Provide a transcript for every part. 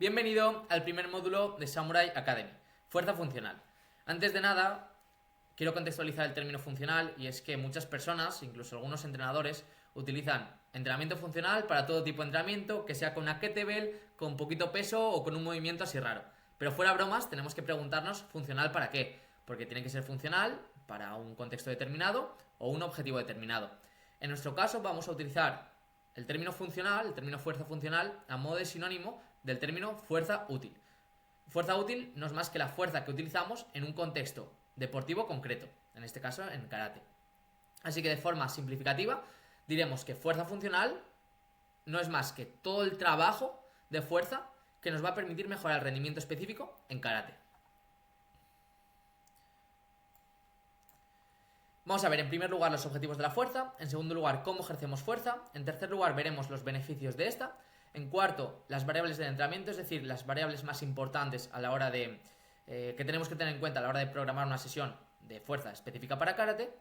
Bienvenido al primer módulo de Samurai Academy, Fuerza Funcional. Antes de nada, quiero contextualizar el término funcional y es que muchas personas, incluso algunos entrenadores, utilizan entrenamiento funcional para todo tipo de entrenamiento, que sea con una kettlebell, con poquito peso o con un movimiento así raro. Pero fuera bromas, tenemos que preguntarnos ¿funcional para qué? Porque tiene que ser funcional para un contexto determinado o un objetivo determinado. En nuestro caso vamos a utilizar el término funcional, el término fuerza funcional, a modo de sinónimo del término fuerza útil. Fuerza útil no es más que la fuerza que utilizamos en un contexto deportivo concreto, en este caso en karate. Así que de forma simplificativa diremos que fuerza funcional no es más que todo el trabajo de fuerza que nos va a permitir mejorar el rendimiento específico en karate. Vamos a ver en primer lugar los objetivos de la fuerza, en segundo lugar cómo ejercemos fuerza, en tercer lugar veremos los beneficios de esta, en cuarto las variables del entrenamiento, es decir, las variables más importantes a la hora de que tenemos que tener en cuenta a la hora de programar una sesión de fuerza específica para karate.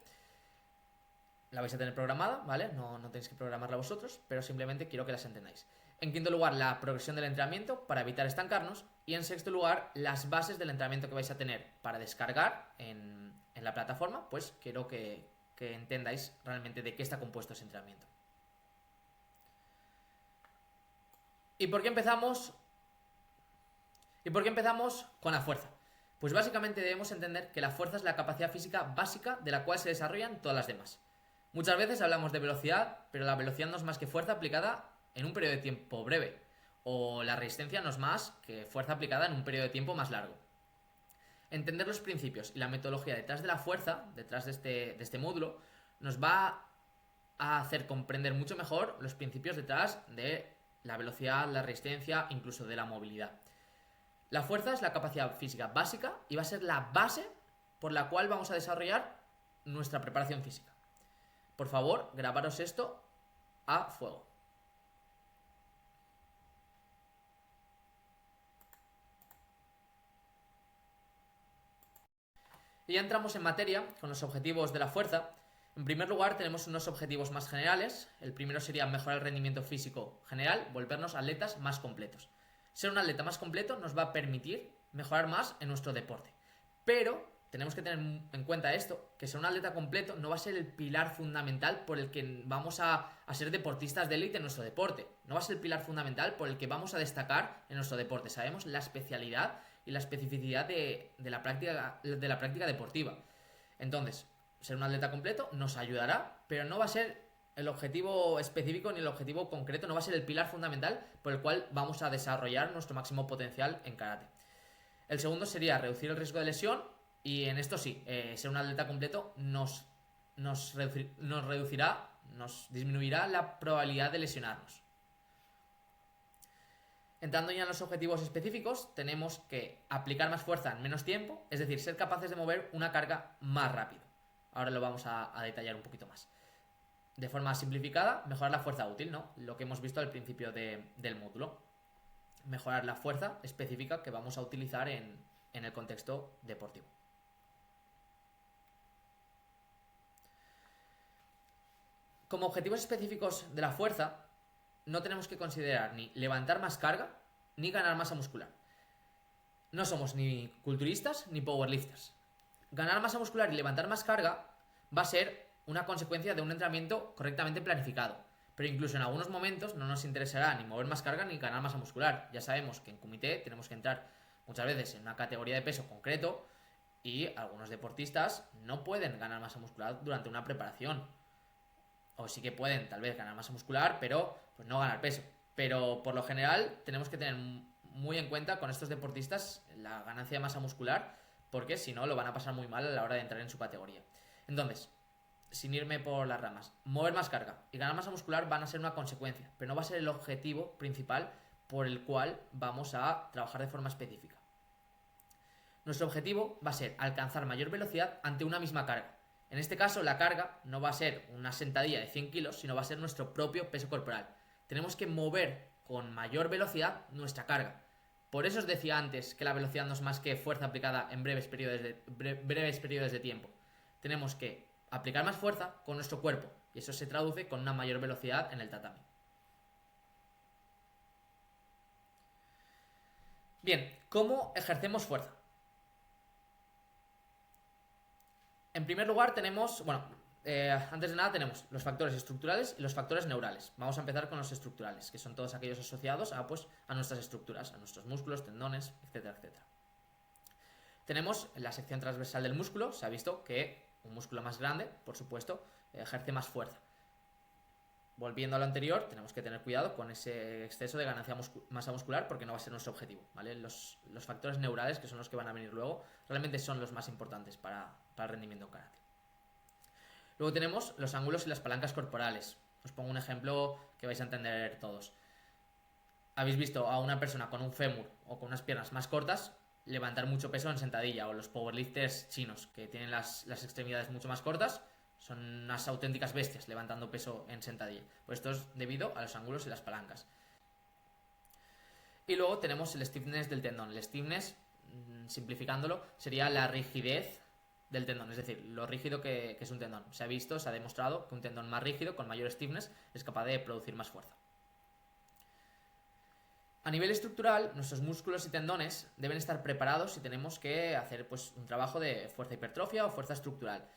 La vais a tener programada, ¿vale? No tenéis que programarla vosotros, pero simplemente quiero que las entendáis. En quinto lugar, la progresión del entrenamiento para evitar estancarnos. Y en sexto lugar, las bases del entrenamiento que vais a tener para descargar en la plataforma. Pues quiero que entendáis realmente de qué está compuesto ese entrenamiento. ¿Y por qué empezamos? Con la fuerza? Pues básicamente debemos entender que la fuerza es la capacidad física básica de la cual se desarrollan todas las demás. Muchas veces hablamos de velocidad, pero la velocidad no es más que fuerza aplicada en un periodo de tiempo breve, o la resistencia no es más que fuerza aplicada en un periodo de tiempo más largo. Entender los principios y la metodología detrás de la fuerza, detrás de este módulo, nos va a hacer comprender mucho mejor los principios detrás de la velocidad, la resistencia, incluso de la movilidad. La fuerza es la capacidad física básica y va a ser la base por la cual vamos a desarrollar nuestra preparación física. Por favor, grabaros esto a fuego. Y ya entramos en materia con los objetivos de la fuerza. En primer lugar, tenemos unos objetivos más generales. El primero sería mejorar el rendimiento físico general, volvernos atletas más completos. Ser un atleta más completo nos va a permitir mejorar más en nuestro deporte. Pero tenemos que tener en cuenta esto, que ser un atleta completo no va a ser el pilar fundamental por el que vamos a ser deportistas de élite en nuestro deporte. No va a ser el pilar fundamental por el que vamos a destacar en nuestro deporte. Sabemos la especialidad y la especificidad de la práctica deportiva. Entonces, ser un atleta completo nos ayudará, pero no va a ser el objetivo específico ni el objetivo concreto, no va a ser el pilar fundamental por el cual vamos a desarrollar nuestro máximo potencial en karate. El segundo sería reducir el riesgo de lesión. Y en esto sí, ser un atleta completo nos disminuirá la probabilidad de lesionarnos. Entrando ya en los objetivos específicos, tenemos que aplicar más fuerza en menos tiempo, es decir, ser capaces de mover una carga más rápido. Ahora lo vamos a detallar un poquito más. De forma simplificada, mejorar la fuerza útil, ¿no? Lo que hemos visto al principio del módulo. Mejorar la fuerza específica que vamos a utilizar en el contexto deportivo. Como objetivos específicos de la fuerza, no tenemos que considerar ni levantar más carga ni ganar masa muscular. No somos ni culturistas ni powerlifters. Ganar masa muscular y levantar más carga va a ser una consecuencia de un entrenamiento correctamente planificado. Pero incluso en algunos momentos no nos interesará ni mover más carga ni ganar masa muscular. Ya sabemos que en kumite tenemos que entrar muchas veces en una categoría de peso concreto y algunos deportistas no pueden ganar masa muscular durante una preparación. O sí que pueden tal vez ganar masa muscular, pero pues no ganar peso. Pero por lo general tenemos que tener muy en cuenta con estos deportistas la ganancia de masa muscular, porque si no lo van a pasar muy mal a la hora de entrar en su categoría. Entonces, sin irme por las ramas, mover más carga y ganar masa muscular van a ser una consecuencia, pero no va a ser el objetivo principal por el cual vamos a trabajar de forma específica. Nuestro objetivo va a ser alcanzar mayor velocidad ante una misma carga. En este caso, la carga no va a ser una sentadilla de 100 kilos, sino va a ser nuestro propio peso corporal. Tenemos que mover con mayor velocidad nuestra carga. Por eso os decía antes que la velocidad no es más que fuerza aplicada en breves periodos de tiempo. Tenemos que aplicar más fuerza con nuestro cuerpo y eso se traduce con una mayor velocidad en el tatami. Bien, ¿cómo ejercemos fuerza? En primer lugar tenemos, antes de nada tenemos los factores estructurales y los factores neurales. Vamos a empezar con los estructurales, que son todos aquellos asociados a nuestras estructuras, a nuestros músculos, tendones, etcétera, etcétera. Tenemos la sección transversal del músculo. Se ha visto que un músculo más grande, por supuesto, ejerce más fuerza. Volviendo a lo anterior, tenemos que tener cuidado con ese exceso de ganancia masa muscular, porque no va a ser nuestro objetivo, ¿vale? Los factores neurales, que son los que van a venir luego, realmente son los más importantes para el rendimiento en karate. Luego tenemos los ángulos y las palancas corporales. Os pongo un ejemplo que vais a entender todos. Habéis visto a una persona con un fémur o con unas piernas más cortas levantar mucho peso en sentadilla, o los powerlifters chinos, que tienen las extremidades mucho más cortas, son unas auténticas bestias levantando peso en sentadilla. Pues esto es debido a los ángulos y las palancas. Y luego tenemos el stiffness del tendón. El stiffness, simplificándolo, sería la rigidez del tendón, es decir, lo rígido que es un tendón. Se ha visto, se ha demostrado que un tendón más rígido, con mayor stiffness, es capaz de producir más fuerza. A nivel estructural, nuestros músculos y tendones deben estar preparados si tenemos que hacer un trabajo de fuerza hipertrofia o fuerza estructural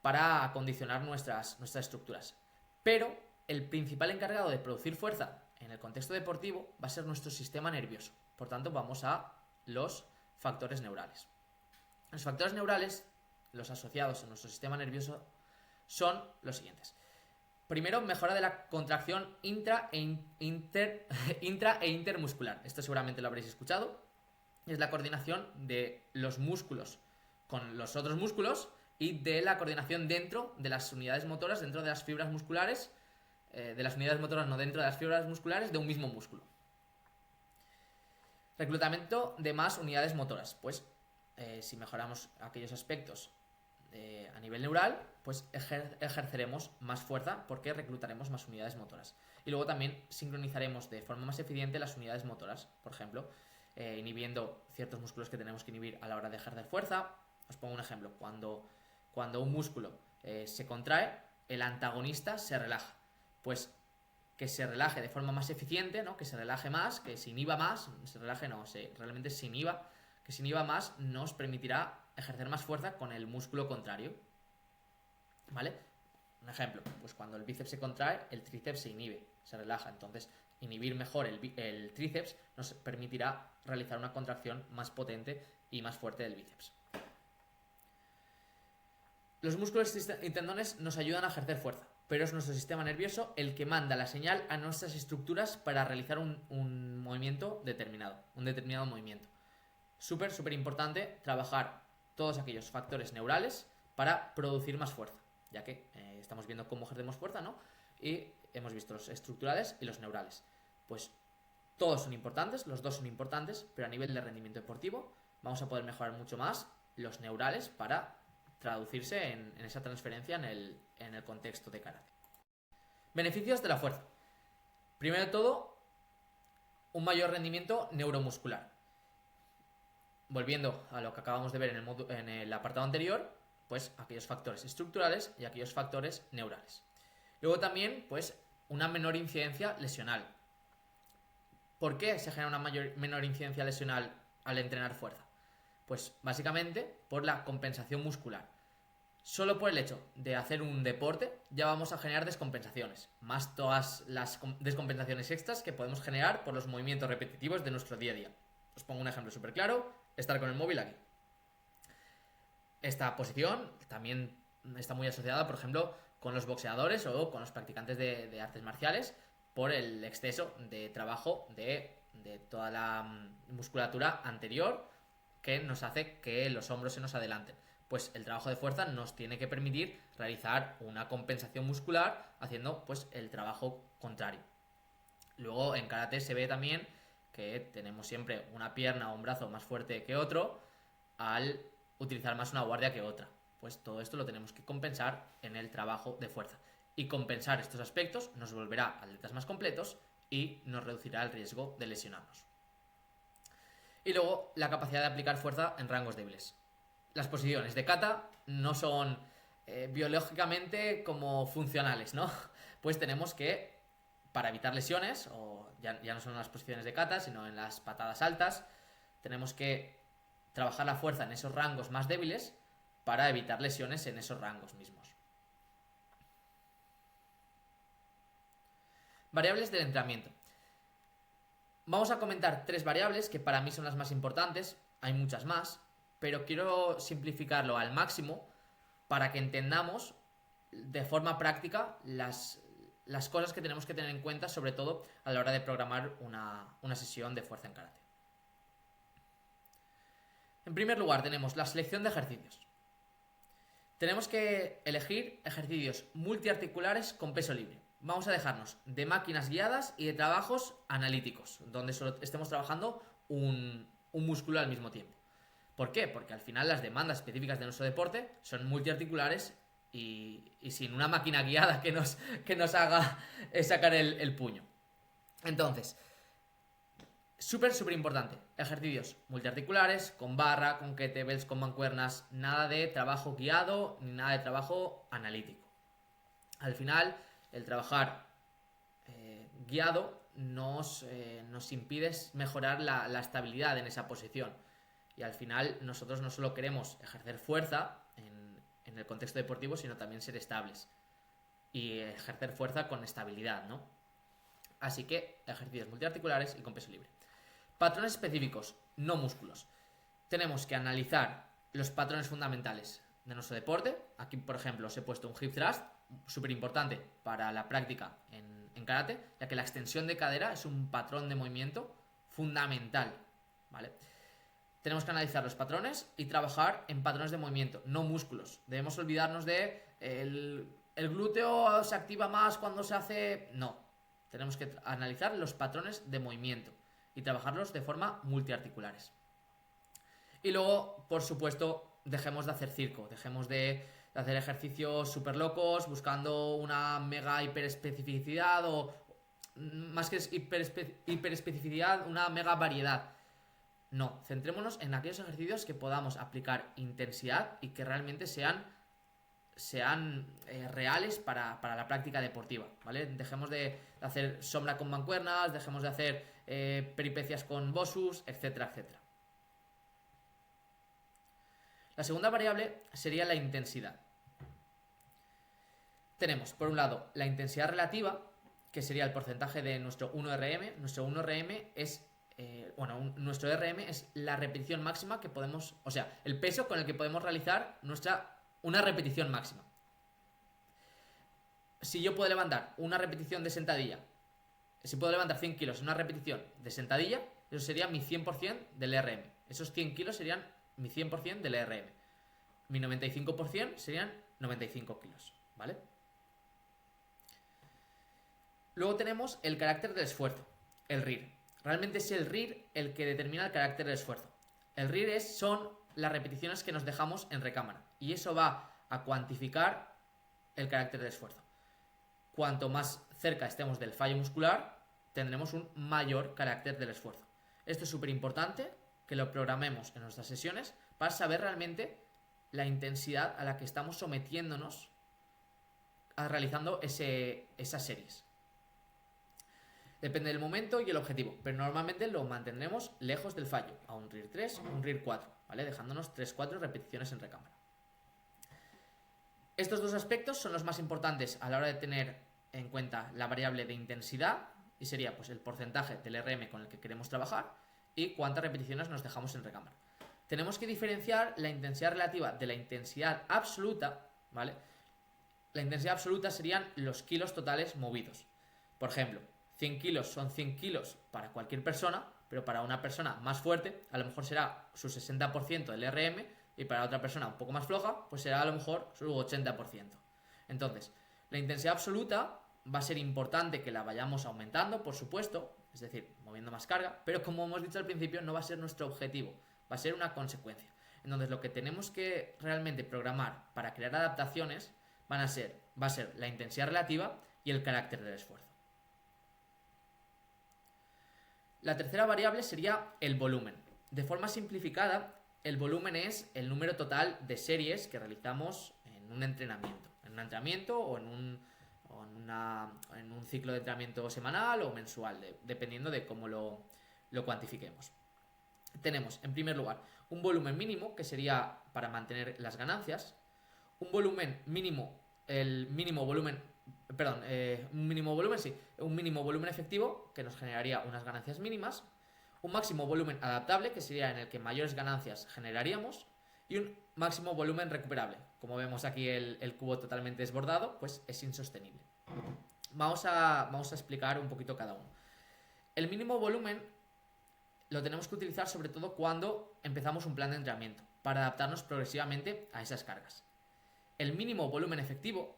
para acondicionar nuestras estructuras. Pero el principal encargado de producir fuerza en el contexto deportivo va a ser nuestro sistema nervioso. Por tanto, vamos a los factores neurales. Los factores neurales, los asociados a nuestro sistema nervioso, son los siguientes. Primero, mejora de la contracción intra e intermuscular. Esto seguramente lo habréis escuchado. Es la coordinación de los músculos con los otros músculos y de la coordinación dentro de las unidades motoras, dentro de las fibras musculares, dentro de las fibras musculares de un mismo músculo. Reclutamiento de más unidades motoras. Pues si mejoramos aquellos aspectos a nivel neural, pues ejerceremos más fuerza porque reclutaremos más unidades motoras. Y luego también sincronizaremos de forma más eficiente las unidades motoras, por ejemplo, inhibiendo ciertos músculos que tenemos que inhibir a la hora de ejercer fuerza. Os pongo un ejemplo: cuando un músculo se contrae, el antagonista se relaja. Pues que se relaje de forma más eficiente, ¿no? Que se relaje más, que se inhiba más, realmente se inhiba, que se inhiba más, nos permitirá ejercer más fuerza con el músculo contrario, ¿vale? Un ejemplo, pues cuando el bíceps se contrae, el tríceps se inhibe, se relaja. Entonces, inhibir mejor el tríceps nos permitirá realizar una contracción más potente y más fuerte del bíceps. Los músculos y tendones nos ayudan a ejercer fuerza, pero es nuestro sistema nervioso el que manda la señal a nuestras estructuras para realizar un movimiento determinado, un determinado movimiento. Súper importante trabajar todos aquellos factores neurales para producir más fuerza, ya que estamos viendo cómo ejercemos fuerza, ¿no? Y hemos visto los estructurales y los neurales. Pues todos son importantes, los dos son importantes, pero a nivel de rendimiento deportivo vamos a poder mejorar mucho más los neurales para traducirse en esa transferencia en el contexto de karate. Beneficios de la fuerza. Primero de todo, un mayor rendimiento neuromuscular. Volviendo a lo que acabamos de ver en el apartado anterior, pues aquellos factores estructurales y aquellos factores neurales. Luego también, pues, una menor incidencia lesional. ¿Por qué se genera una menor incidencia lesional al entrenar fuerza? Pues básicamente por la compensación muscular. Solo por el hecho de hacer un deporte ya vamos a generar descompensaciones, más todas las descompensaciones extras que podemos generar por los movimientos repetitivos de nuestro día a día. Os pongo un ejemplo súper claro: estar con el móvil aquí. Esta posición también está muy asociada, por ejemplo, con los boxeadores o con los practicantes de artes marciales, por el exceso de trabajo de toda la musculatura anterior que nos hace que los hombros se nos adelanten. Pues el trabajo de fuerza nos tiene que permitir realizar una compensación muscular haciendo pues el trabajo contrario. Luego en karate se ve también que tenemos siempre una pierna o un brazo más fuerte que otro al utilizar más una guardia que otra. Pues todo esto lo tenemos que compensar en el trabajo de fuerza. Y compensar estos aspectos nos volverá atletas más completos y nos reducirá el riesgo de lesionarnos. Y luego la capacidad de aplicar fuerza en rangos débiles. Las posiciones de kata no son biológicamente como funcionales, ¿no? Pues tenemos que, para evitar lesiones, o ya no son en las posiciones de kata, sino en las patadas altas, tenemos que trabajar la fuerza en esos rangos más débiles para evitar lesiones en esos rangos mismos. Variables del entrenamiento. Vamos a comentar 3 variables que para mí son las más importantes, hay muchas más, pero quiero simplificarlo al máximo para que entendamos de forma práctica las cosas que tenemos que tener en cuenta, sobre todo a la hora de programar una sesión de fuerza en karate. En primer lugar, tenemos la selección de ejercicios. Tenemos que elegir ejercicios multiarticulares con peso libre. Vamos a dejarnos de máquinas guiadas y de trabajos analíticos, donde solo estemos trabajando un músculo al mismo tiempo. ¿Por qué? Porque al final las demandas específicas de nuestro deporte son multiarticulares y sin una máquina guiada que nos haga sacar el puño. Entonces, súper importante, ejercicios multiarticulares, con barra, con kettlebells, con mancuernas, nada de trabajo guiado ni nada de trabajo analítico. Al final, el trabajar guiado nos impide mejorar la estabilidad en esa posición. Y al final nosotros no solo queremos ejercer fuerza en el contexto deportivo, sino también ser estables. Y ejercer fuerza con estabilidad, ¿no? Así que ejercicios multiarticulares y con peso libre. Patrones específicos, no músculos. Tenemos que analizar los patrones fundamentales de nuestro deporte. Aquí, por ejemplo, os he puesto un hip thrust, súper importante para la práctica en karate, ya que la extensión de cadera es un patrón de movimiento fundamental, ¿vale? Tenemos que analizar los patrones y trabajar en patrones de movimiento, no músculos. Debemos olvidarnos de el glúteo se activa más cuando se hace... No, tenemos que analizar los patrones de movimiento y trabajarlos de forma multiarticulares. Y luego, por supuesto, dejemos de hacer circo, dejemos de hacer ejercicios súper locos buscando una mega hiperespecificidad o más que hiperespecificidad, una mega variedad. No, centrémonos en aquellos ejercicios que podamos aplicar intensidad y que realmente sean reales para la práctica deportiva, ¿vale? Dejemos de hacer sombra con mancuernas, dejemos de hacer peripecias con bossus, etcétera, etcétera. La segunda variable sería la intensidad. Tenemos, por un lado, la intensidad relativa, que sería el porcentaje de nuestro 1RM. Nuestro 1RM es... nuestro RM es la repetición máxima que podemos... O sea, el peso con el que podemos realizar una repetición máxima. Si yo puedo levantar una repetición de sentadilla, si puedo levantar 100 kilos en una repetición de sentadilla, eso sería mi 100% del RM. Esos 100 kilos serían mi 100% del RM. Mi 95% serían 95 kilos, ¿vale? Luego tenemos el carácter del esfuerzo, el RIR. Realmente es el RIR el que determina el carácter del esfuerzo. El RIR son las repeticiones que nos dejamos en recámara y eso va a cuantificar el carácter del esfuerzo. Cuanto más cerca estemos del fallo muscular, tendremos un mayor carácter del esfuerzo. Esto es súper importante que lo programemos en nuestras sesiones para saber realmente la intensidad a la que estamos sometiéndonos realizando esas series. Depende del momento y el objetivo, pero normalmente lo mantendremos lejos del fallo, a un RIR 3 o un RIR 4, ¿vale? Dejándonos 3-4 repeticiones en recámara. Estos dos aspectos son los más importantes a la hora de tener en cuenta la variable de intensidad, y sería pues el porcentaje del RM con el que queremos trabajar y cuántas repeticiones nos dejamos en recámara. Tenemos que diferenciar la intensidad relativa de la intensidad absoluta, ¿vale? La intensidad absoluta serían los kilos totales movidos. Por ejemplo, 100 kilos son 100 kilos para cualquier persona, pero para una persona más fuerte a lo mejor será su 60% del RM y para otra persona un poco más floja pues será a lo mejor su 80%. Entonces, la intensidad absoluta va a ser importante que la vayamos aumentando, por supuesto, es decir, moviendo más carga, pero como hemos dicho al principio no va a ser nuestro objetivo, va a ser una consecuencia. Entonces, lo que tenemos que realmente programar para crear adaptaciones va a ser la intensidad relativa y el carácter del esfuerzo. La tercera variable sería el volumen. De forma simplificada, el volumen es el número total de series que realizamos en un entrenamiento. En un entrenamiento o en un ciclo de entrenamiento semanal o mensual, dependiendo de cómo lo cuantifiquemos. tenemos, en primer lugar, un volumen mínimo, que sería para mantener las ganancias, un volumen mínimo, el mínimo volumen, perdón, un mínimo volumen, sí, un mínimo volumen efectivo, que nos generaría unas ganancias mínimas, un máximo volumen adaptable, que sería en el que mayores ganancias generaríamos, y un máximo volumen recuperable. Como vemos aquí el cubo totalmente desbordado, pues es insostenible. Vamos a explicar un poquito cada uno. El mínimo volumen lo tenemos que utilizar sobre todo cuando empezamos un plan de entrenamiento, para adaptarnos progresivamente a esas cargas. El mínimo volumen efectivo,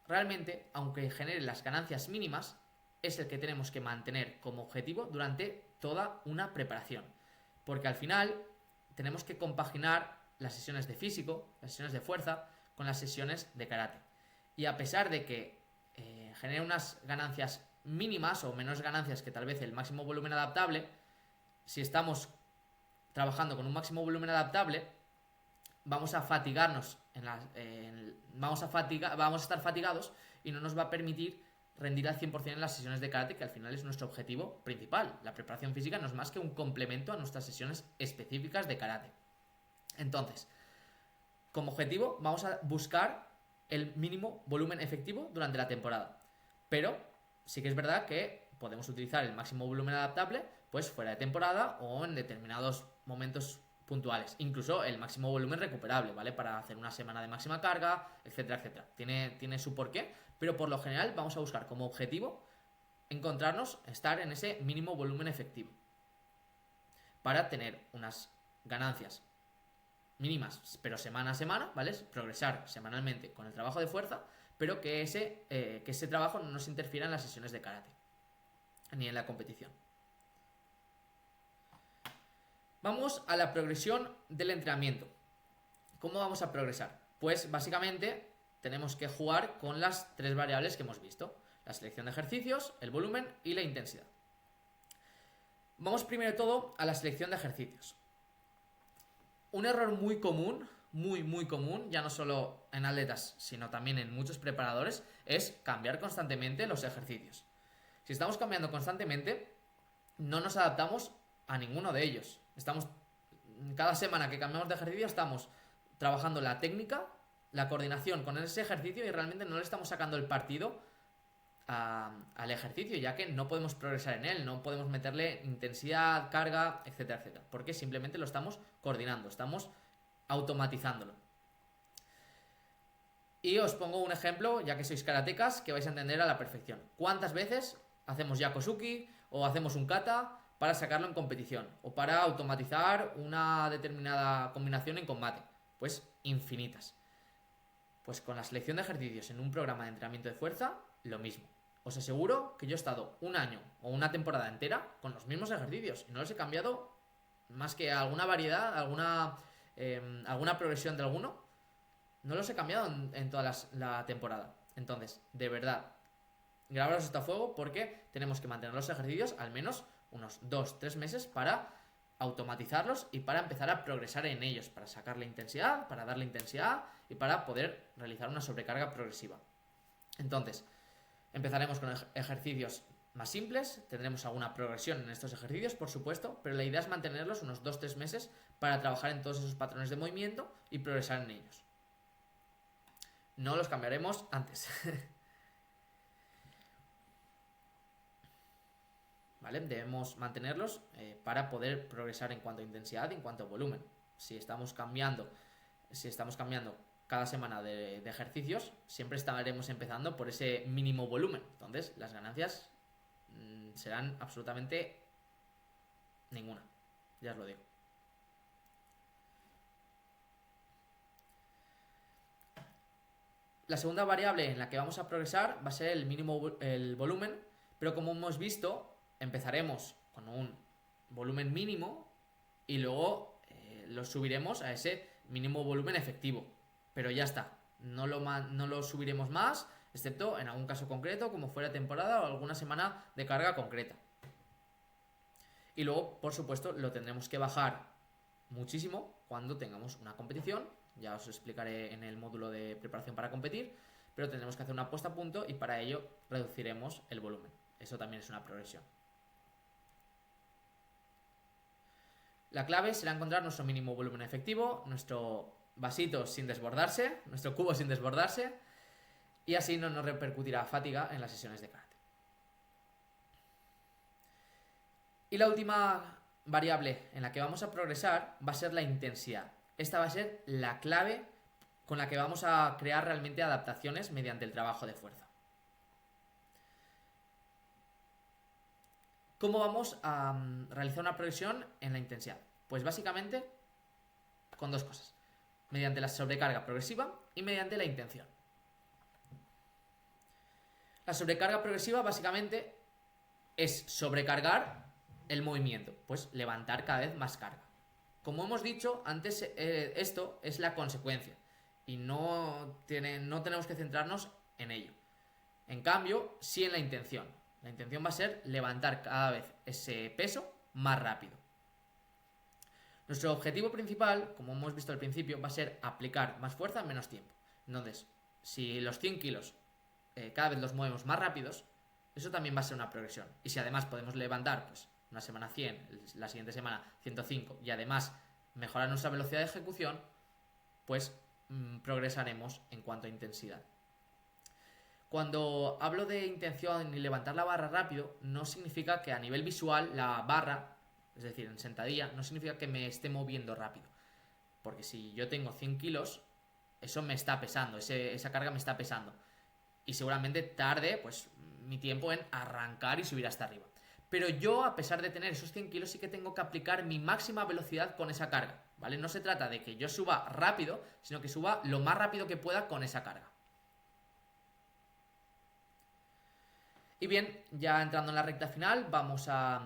realmente, aunque genere las ganancias mínimas, es el que tenemos que mantener como objetivo durante toda una preparación. Porque al final tenemos que compaginar las sesiones de físico, las sesiones de fuerza, con las sesiones de karate. Y a pesar de que genere unas ganancias mínimas o menos ganancias que tal vez el máximo volumen adaptable, si estamos trabajando con un máximo volumen adaptable, vamos a fatigarnos, vamos a estar fatigados y no nos va a permitir rendir al 100% en las sesiones de karate, que al final es nuestro objetivo principal. La preparación física no es más que un complemento a nuestras sesiones específicas de karate. Entonces, como objetivo vamos a buscar el mínimo volumen efectivo durante la temporada. Pero sí que es verdad que podemos utilizar el máximo volumen adaptable pues fuera de temporada o en determinados momentos puntuales. Incluso el máximo volumen recuperable, ¿vale? Para hacer una semana de máxima carga, etcétera, etcétera. Tiene su porqué, pero por lo general vamos a buscar como objetivo estar en ese mínimo volumen efectivo para tener unas ganancias mínimas, pero semana a semana, ¿vale? Progresar semanalmente con el trabajo de fuerza, pero que ese trabajo no nos interfiera en las sesiones de karate ni en la competición. Vamos a la progresión del entrenamiento. ¿Cómo vamos a progresar? Pues básicamente tenemos que jugar con las tres variables que hemos visto: la selección de ejercicios, el volumen y la intensidad. Vamos primero de todo a la selección de ejercicios. Un error muy común, muy común, ya no solo en atletas, sino también en muchos preparadores, es cambiar constantemente los ejercicios. Si estamos cambiando constantemente, no nos adaptamos a ninguno de ellos. Cada semana que cambiamos de ejercicio estamos trabajando la técnica, la coordinación con ese ejercicio y realmente no le estamos sacando el partido al ejercicio, ya que no podemos progresar en él, no podemos meterle intensidad, carga, etcétera, etcétera, porque simplemente lo estamos coordinando, estamos automatizándolo. Y os pongo un ejemplo, ya que sois karatecas, que vais a entender a la perfección. ¿Cuántas veces hacemos yakosuki o hacemos un kata para sacarlo en competición o para automatizar una determinada combinación en combate? Pues infinitas. Pues con la selección de ejercicios en un programa de entrenamiento de fuerza, lo mismo. Os aseguro que yo he estado un año o una temporada entera con los mismos ejercicios y no los he cambiado más que alguna variedad, alguna progresión de alguno. No los he cambiado en toda la temporada. Entonces, de verdad, grabaros esto a fuego porque tenemos que mantener los ejercicios al menos unos 2-3 meses para automatizarlos y para empezar a progresar en ellos, para sacar la intensidad, para darle intensidad y para poder realizar una sobrecarga progresiva. Entonces, empezaremos con ejercicios más simples, tendremos alguna progresión en estos ejercicios, por supuesto, pero la idea es mantenerlos unos 2-3 meses para trabajar en todos esos patrones de movimiento y progresar en ellos. No los cambiaremos antes. ¿Vale? Debemos mantenerlos para poder progresar en cuanto a intensidad y en cuanto a volumen. Si estamos cambiando cada semana de ejercicios, siempre estaremos empezando por ese mínimo volumen. Entonces, las ganancias serán absolutamente ninguna. Ya os lo digo. La segunda variable en la que vamos a progresar va a ser el volumen, pero como hemos visto, empezaremos con un volumen mínimo y luego lo subiremos a ese mínimo volumen efectivo. Pero ya está, no lo subiremos más, excepto en algún caso concreto, como fuera temporada o alguna semana de carga concreta. Y luego, por supuesto, lo tendremos que bajar muchísimo cuando tengamos una competición. Ya os explicaré en el módulo de preparación para competir, pero tendremos que hacer una puesta a punto y para ello reduciremos el volumen. Eso también es una progresión. La clave será encontrar nuestro mínimo volumen efectivo, nuestro vasito sin desbordarse, nuestro cubo sin desbordarse, y así no nos repercutirá fatiga en las sesiones de karate. Y la última variable en la que vamos a progresar va a ser la intensidad. Esta va a ser la clave con la que vamos a crear realmente adaptaciones mediante el trabajo de fuerza. ¿Cómo vamos a realizar una progresión en la intensidad? Pues básicamente con dos cosas. Mediante la sobrecarga progresiva y mediante la intención. La sobrecarga progresiva básicamente es sobrecargar el movimiento, pues levantar cada vez más carga. Como hemos dicho antes, esto es la consecuencia y no tenemos que centrarnos en ello. En cambio, sí en la intención. La intención va a ser levantar cada vez ese peso más rápido. Nuestro objetivo principal, como hemos visto al principio, va a ser aplicar más fuerza en menos tiempo. Entonces, si los 100 kilos cada vez los movemos más rápidos, eso también va a ser una progresión. Y si además podemos levantar pues una semana 100, la siguiente semana 105 y además mejorar nuestra velocidad de ejecución, pues progresaremos en cuanto a intensidad. Cuando hablo de intención y levantar la barra rápido, no significa que a nivel visual la barra, es decir, en sentadilla, no significa que me esté moviendo rápido. Porque si yo tengo 100 kilos, eso me está pesando, esa carga me está pesando. Y seguramente tarde pues mi tiempo en arrancar y subir hasta arriba. Pero yo, a pesar de tener esos 100 kilos, sí que tengo que aplicar mi máxima velocidad con esa carga, ¿vale? No se trata de que yo suba rápido, sino que suba lo más rápido que pueda con esa carga. Y bien, ya entrando en la recta final, vamos a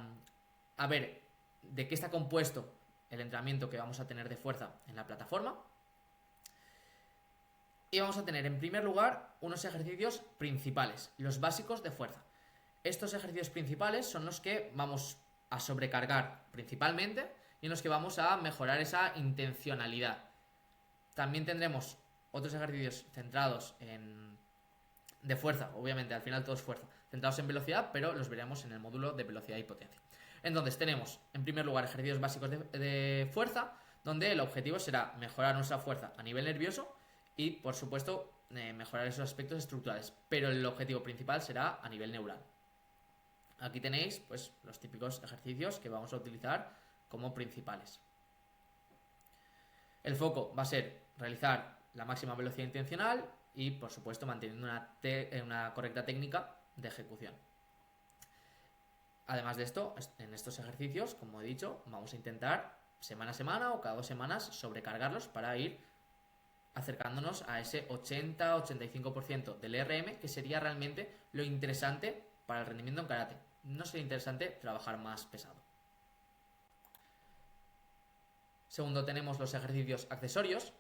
ver de qué está compuesto el entrenamiento que vamos a tener de fuerza en la plataforma. Y vamos a tener en primer lugar unos ejercicios principales, los básicos de fuerza. Estos ejercicios principales son los que vamos a sobrecargar principalmente y en los que vamos a mejorar esa intencionalidad. También tendremos otros ejercicios centrados de fuerza, obviamente al final todo es fuerza, centrados en velocidad, pero los veremos en el módulo de velocidad y potencia. Entonces tenemos en primer lugar ejercicios básicos de fuerza, donde el objetivo será mejorar nuestra fuerza a nivel nervioso y por supuesto mejorar esos aspectos estructurales, pero el objetivo principal será a nivel neural. Aquí tenéis pues los típicos ejercicios que vamos a utilizar como principales. El foco va a ser realizar la máxima velocidad intencional y por supuesto manteniendo una correcta técnica de ejecución. Además de esto, en estos ejercicios, como he dicho, vamos a intentar semana a semana o cada 2 semanas sobrecargarlos para ir acercándonos a ese 80-85% del RM, que sería realmente lo interesante para el rendimiento en karate. No sería interesante trabajar más pesado. Segundo, tenemos los ejercicios accesorios.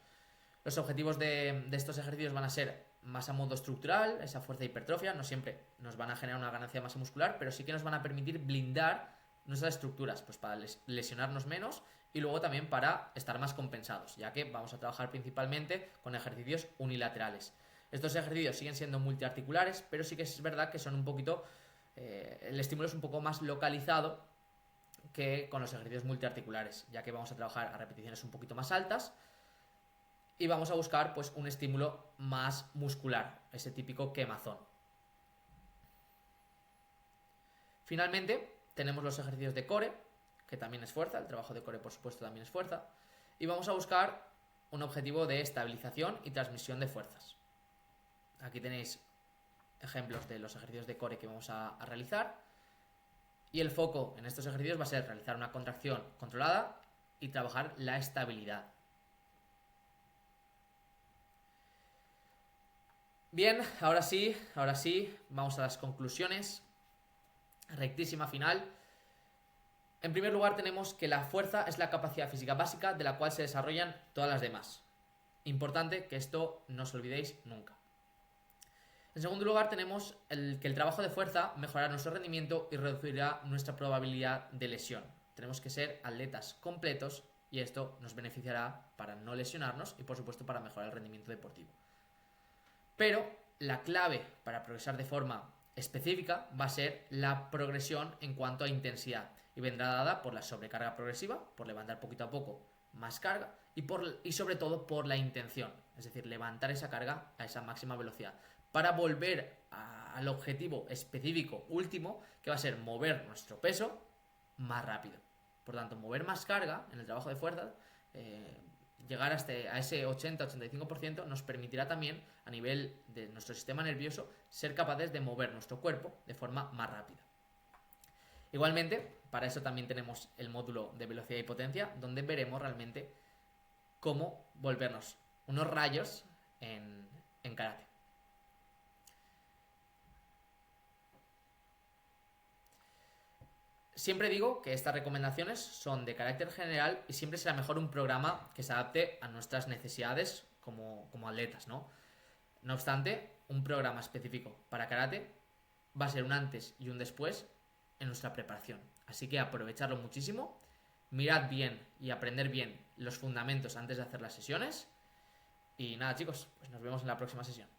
Los objetivos de estos ejercicios van a ser más a modo estructural, esa fuerza de hipertrofia. No siempre nos van a generar una ganancia de masa muscular, pero sí que nos van a permitir blindar nuestras estructuras, pues para lesionarnos menos y luego también para estar más compensados, ya que vamos a trabajar principalmente con ejercicios unilaterales. Estos ejercicios siguen siendo multiarticulares, pero sí que es verdad que son un poquito, el estímulo es un poco más localizado que con los ejercicios multiarticulares, ya que vamos a trabajar a repeticiones un poquito más altas y vamos a buscar pues un estímulo más muscular, ese típico quemazón. Finalmente tenemos los ejercicios de core, que también es fuerza, el trabajo de core por supuesto también es fuerza, y vamos a buscar un objetivo de estabilización y transmisión de fuerzas. Aquí tenéis ejemplos de los ejercicios de core que vamos a realizar, y el foco en estos ejercicios va a ser realizar una contracción controlada y trabajar la estabilidad. Bien, ahora sí, vamos a las conclusiones. Rectísima final. En primer lugar tenemos que la fuerza es la capacidad física básica de la cual se desarrollan todas las demás. Importante que esto no os olvidéis nunca. En segundo lugar tenemos que el trabajo de fuerza mejorará nuestro rendimiento y reducirá nuestra probabilidad de lesión. Tenemos que ser atletas completos y esto nos beneficiará para no lesionarnos y por supuesto para mejorar el rendimiento deportivo. Pero la clave para progresar de forma específica va a ser la progresión en cuanto a intensidad. y vendrá dada por la sobrecarga progresiva, por levantar poquito a poco más carga y sobre todo por la intención, es decir, levantar esa carga a esa máxima velocidad para volver al objetivo específico último, que va a ser mover nuestro peso más rápido. Por tanto, mover más carga en el trabajo de fuerza, llegar a ese 80-85% nos permitirá también, a nivel de nuestro sistema nervioso, ser capaces de mover nuestro cuerpo de forma más rápida. Igualmente, para eso también tenemos el módulo de velocidad y potencia, donde veremos realmente cómo volvernos unos rayos en karate. Siempre digo que estas recomendaciones son de carácter general y siempre será mejor un programa que se adapte a nuestras necesidades como atletas, ¿no? No obstante, un programa específico para karate va a ser un antes y un después en nuestra preparación. Así que aprovecharlo muchísimo, mirad bien y aprender bien los fundamentos antes de hacer las sesiones. Y nada, chicos, pues nos vemos en la próxima sesión.